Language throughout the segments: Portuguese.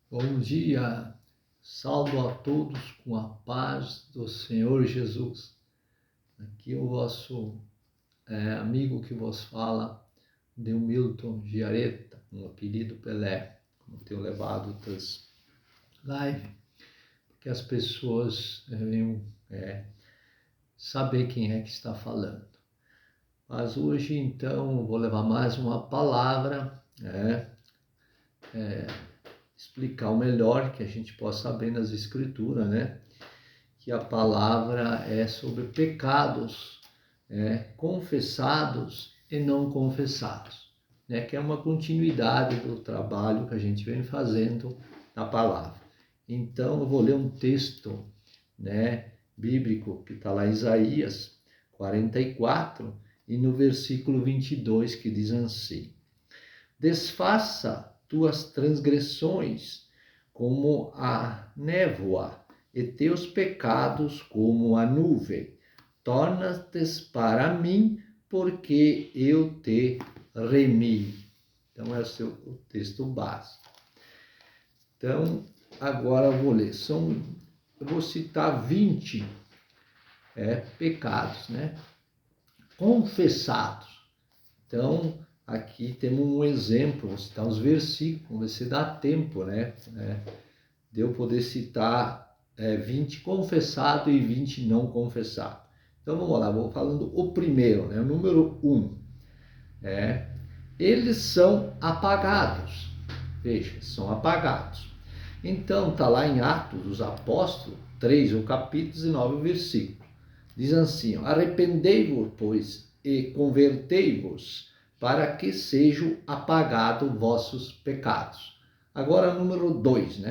Bom dia, salve a todos com a paz do Senhor Jesus. Aqui o vosso amigo que vos fala, Milton Giaretta, um apelido Pelé, como tenho levado outras lives, porque as pessoas venham saber quem é que está falando. Mas hoje, então, vou levar mais uma palavra, explicar o melhor que a gente possa saber nas escrituras, que a palavra é sobre pecados confessados e não confessados, que é uma continuidade do trabalho que a gente vem fazendo na palavra. Então, eu vou ler um texto, bíblico que está lá em Isaías 44 e no versículo 22, que diz assim: desfaça tuas transgressões como a névoa, e teus pecados como a nuvem. Torna-te para mim, porque eu te remi. Então, esse é o texto básico. Então, agora eu vou ler. Eu vou citar 20 pecados, confessados. Então, aqui temos um exemplo, vou citar os versículos, vamos ver se dá tempo, de eu poder citar 20 confessados e 20 não confessados. Então, vamos lá, vou falando o primeiro, o número 1. Eles são apagados. Veja, são apagados. Então, está lá em Atos dos Apóstolos, 3, o capítulo 19, o versículo. Diz assim: arrependei-vos, pois, e convertei-vos, para que sejam apagados vossos pecados. Agora, número 2,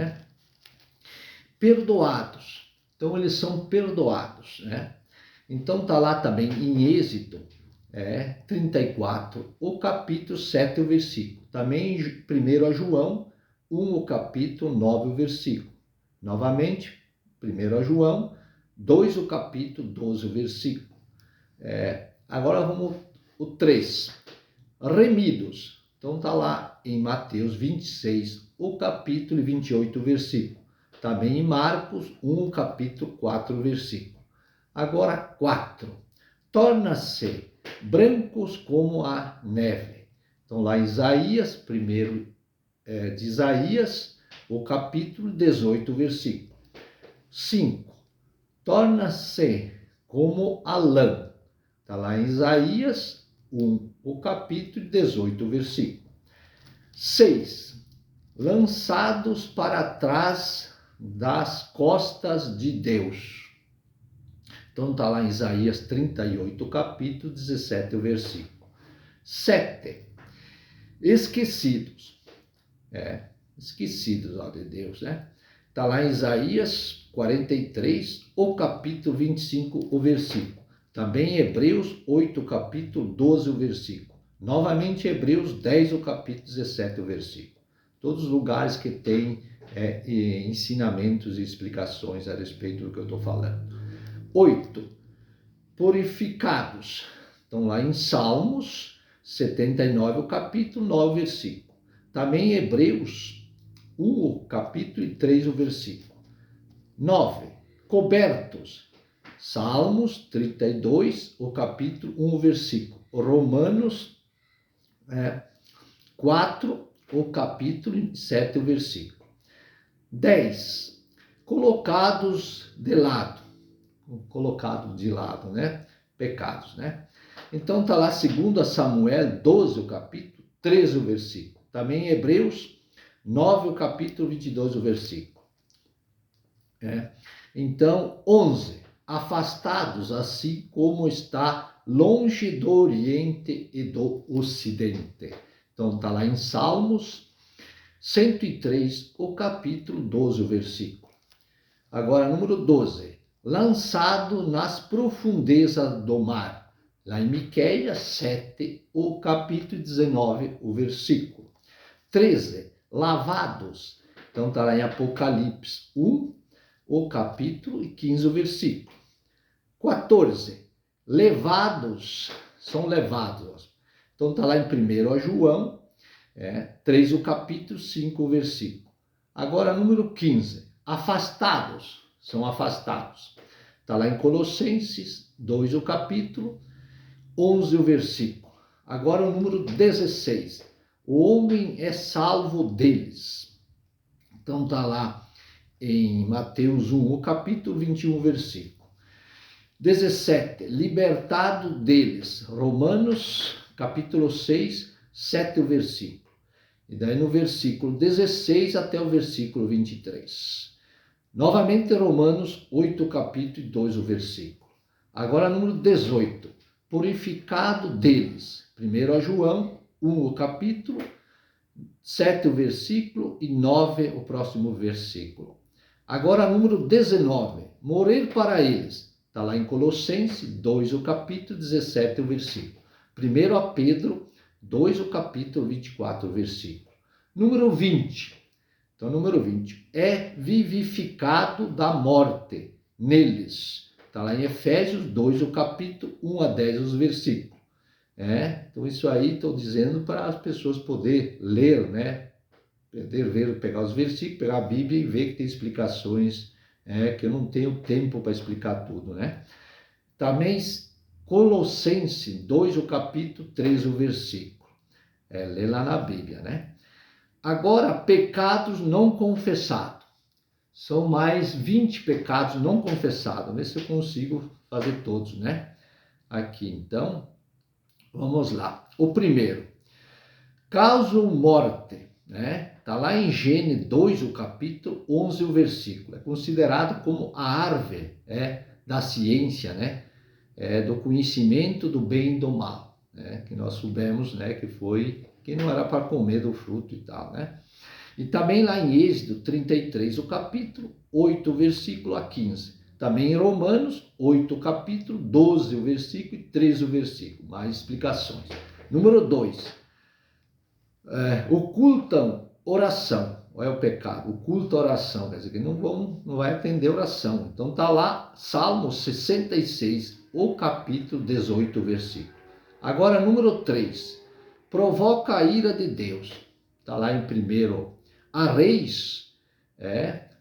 perdoados. Então, eles são perdoados, Então, está lá também em Êxodo 34, o capítulo 7, o versículo. Também em 1 João 1, o capítulo 9, o versículo. Novamente, 1 João 2, o capítulo 12, o versículo. Agora vamos o 3. Remidos. Então está lá em Mateus 26, o capítulo 28, o versículo. Também em Marcos 1, capítulo 4, o versículo. Agora 4. Torna-se brancos como a neve. Então lá em Isaías, primeiro de Isaías, o capítulo 18, o versículo. 5. Torna-se como a lã. Está lá em Isaías 1, o capítulo 18, o versículo. 6. Lançados para trás das costas de Deus. Então está lá em Isaías 38, o capítulo 17, o versículo. 7. Esquecidos. Esquecidos, ó, de Deus, Está lá em Isaías 43, o capítulo 25, o versículo. Também em Hebreus 8, capítulo 12, o versículo. Novamente Hebreus 10, o capítulo 17, o versículo. Todos os lugares que tem ensinamentos e explicações a respeito do que eu estou falando. 8. Purificados. Estão lá em Salmos 79, o capítulo 9, versículo. Também em Hebreus 1, o capítulo e 3, o versículo. 9. Cobertos. Salmos 32, o capítulo 1, o versículo. Romanos 4, o capítulo 7, o versículo. 10. Colocados de lado. Pecados, Então está lá 2 Samuel 12, o capítulo 13, o versículo. Também em Hebreus 9, o capítulo 22, o versículo. Então, 11. Afastados, assim como está longe do Oriente e do Ocidente. Então está lá em Salmos 103, o capítulo 12, o versículo. Agora, número 12. Lançado nas profundezas do mar. Lá em Miqueias 7, o capítulo 19, o versículo. 13. Lavados. Então está lá em Apocalipse 1, o capítulo e 15, o versículo. 14. Levados. São levados. Então está lá em 1 João 3, o capítulo 5, o versículo. Agora, número 15. Afastados. São afastados. Está lá em Colossenses 2, o capítulo, 11, o versículo. Agora, o número 16. O homem é salvo deles. Então, está lá em Mateus 1, o capítulo, 21, versículo. 17. Libertado deles. Romanos, capítulo 6, 7, o versículo. E daí no versículo 16 até o versículo 23. Novamente, Romanos 8, capítulo e 2, o versículo. Agora, número 18. Purificado deles. Primeiro a João 1, o capítulo, 7, o versículo e 9, o próximo versículo. Agora, número 19. Morrer para eles. Está lá em Colossenses 2, o capítulo, 17, o versículo. Primeiro a Pedro 2, o capítulo, 24, o versículo. Número 20. Então, número 20. É vivificado da morte neles. Está lá em Efésios 2, o capítulo, 1 a 10, os versículos. Então, isso aí estou dizendo para as pessoas poderem ler, né? Poder ver, pegar os versículos, pegar a Bíblia e ver que tem explicações, que eu não tenho tempo para explicar tudo, né? Também Colossenses 2, o capítulo, 3, o versículo. Lê lá na Bíblia, né? Agora, pecados não confessados. São mais 20 pecados não confessados. Vamos ver se eu consigo fazer todos, né? Aqui, então, vamos lá. O primeiro, causam morte, né? Está lá em Gênesis 2, o capítulo, 11, o versículo. É considerado como a árvore da ciência, né? Do conhecimento do bem e do mal, né? Que nós soubemos, né? Que não era para comer do fruto e tal, né? E também lá em Êxodo 33, o capítulo, 8, o versículo a 15. Também em Romanos 8, o capítulo, 12, o versículo e 13, o versículo. Mais explicações. Número 2. Ocultam oração. Olha o pecado. Oculta oração. Quer dizer que não vai atender oração. Então está lá Salmo 66, o capítulo, 18, o versículo. Agora, número 3. Provoca a ira de Deus. Está lá em 1 a Reis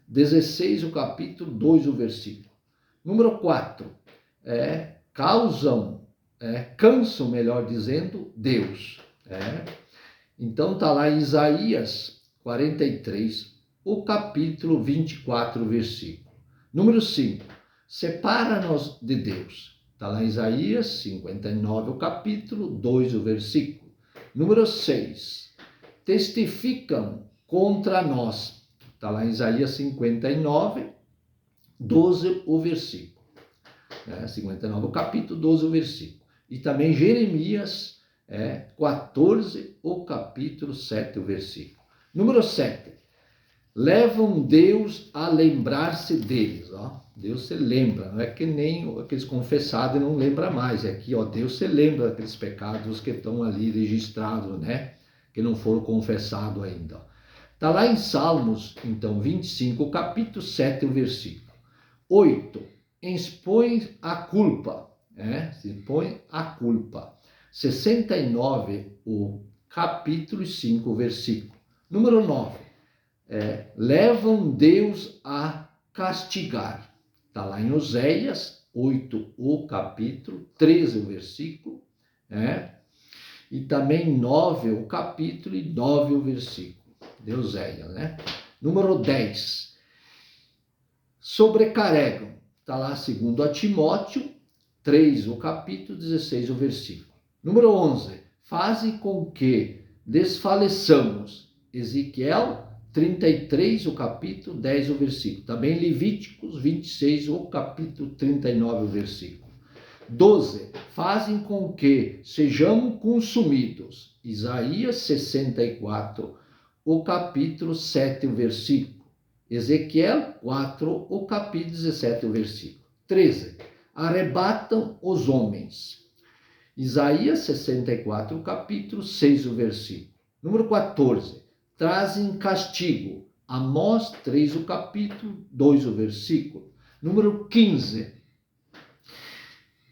16, o capítulo, 2, o versículo. Número 4. Cansam, melhor dizendo, Deus. Então está lá em Isaías 43, o capítulo, 24, o versículo. Número 5. Separa-nos de Deus. Está lá em Isaías 59, o capítulo, 2, o versículo. Número 6. Testificam contra nós. Está lá em Isaías 59, 12, o versículo. 59, o capítulo, 12, o versículo. E também Jeremias 14, o capítulo, 7, o versículo. Número 7. Levam Deus a lembrar-se deles. Deus se lembra, não é que nem aqueles confessados e não lembra mais. É aqui, Deus se lembra daqueles pecados que estão ali registrados, né? Que não foram confessados ainda. Está lá em Salmos, então, 25, o capítulo, 7, o versículo. 8. Expõe a culpa. Se impõe a culpa. 69, o capítulo 5, o versículo. Número 9. Levam Deus a castigar. Está lá em Oséias 8, o capítulo, 13, o versículo. E também 9, o capítulo, e 9, o versículo de Oséias, né? Número 10. Sobrecarregam. Está lá segundo a Timóteo 3, o capítulo, 16, o versículo. Número 11. Fazem com que desfaleçamos. Ezequiel 33, o capítulo, 10, o versículo. Também Levíticos 26, o capítulo, 39, o versículo. 12. Fazem com que sejamos consumidos. Isaías 64, o capítulo, 7, o versículo. Ezequiel 4, o capítulo, 17, o versículo. 13. Arrebatam os homens. Isaías 64, o capítulo, 6, o versículo. Número 14. Trazem castigo. Amós 3, o capítulo, 2, o versículo. Número 15.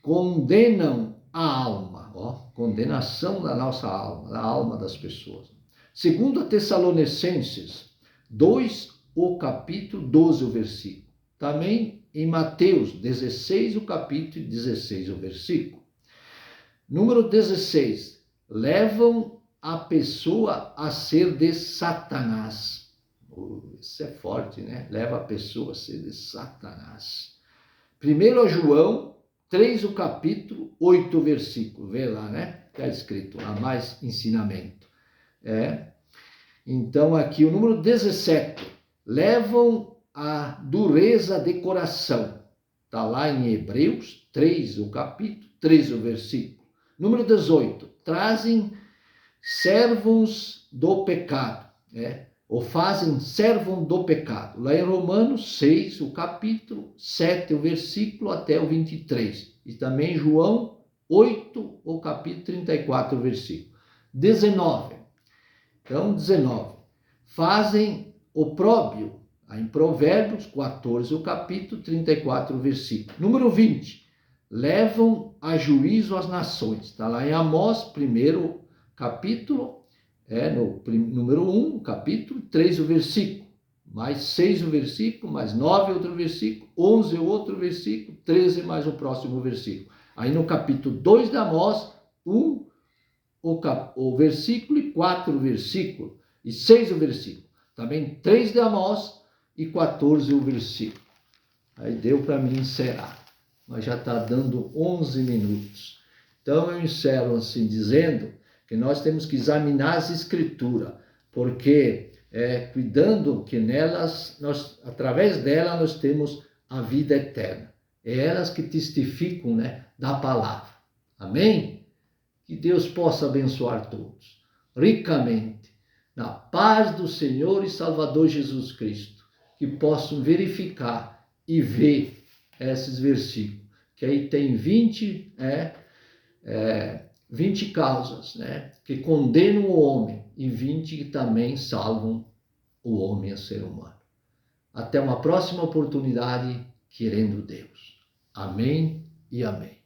Condenam a alma. Condenação da nossa alma, da alma das pessoas. Segundo a Tessalonicenses 2, o capítulo, 12 o versículo. Também em Mateus 16 o capítulo e 16 o versículo. Número 16. Levam a pessoa a ser de Satanás. Isso é forte, né? Leva a pessoa a ser de Satanás. 1 João 3 o capítulo, 8 o versículo. Vê lá, né? Está escrito lá, mais ensinamento. Então aqui o número 17. Levam a dureza de coração. Está lá em Hebreus 3 o capítulo, 3 o versículo. Número 18, trazem servos do pecado, ou fazem servos do pecado. Lá em Romanos 6, o capítulo, 7, o versículo até o 23. E também João 8, o capítulo 34, o versículo. 19. Então, 19. Fazem opróbrio, em Provérbios 14, o capítulo, 34, o versículo. Número 20. Levam a juízo as nações. Está lá em Amós, primeiro capítulo, no número 1, capítulo, 3 o versículo. Mais 6 o versículo, mais 9 outro versículo, 11 outro versículo, 13 mais o próximo versículo. Aí no capítulo 2 de Amós, 1 o versículo e 4 o versículo, e 6 o versículo. Também 3 de Amós e 14 o versículo. Aí deu para mim encerrar. Mas já está dando 11 minutos. Então eu encerro assim dizendo que nós temos que examinar as escrituras, porque cuidando que nelas, através dela nós temos a vida eterna. É elas que testificam, da palavra. Amém? Que Deus possa abençoar todos, ricamente, na paz do Senhor e Salvador Jesus Cristo, que possam verificar e ver esses versículos, que aí tem 20 causas, que condenam o homem e 20 que também salvam o homem, o ser humano. Até uma próxima oportunidade, querendo Deus. Amém e amém.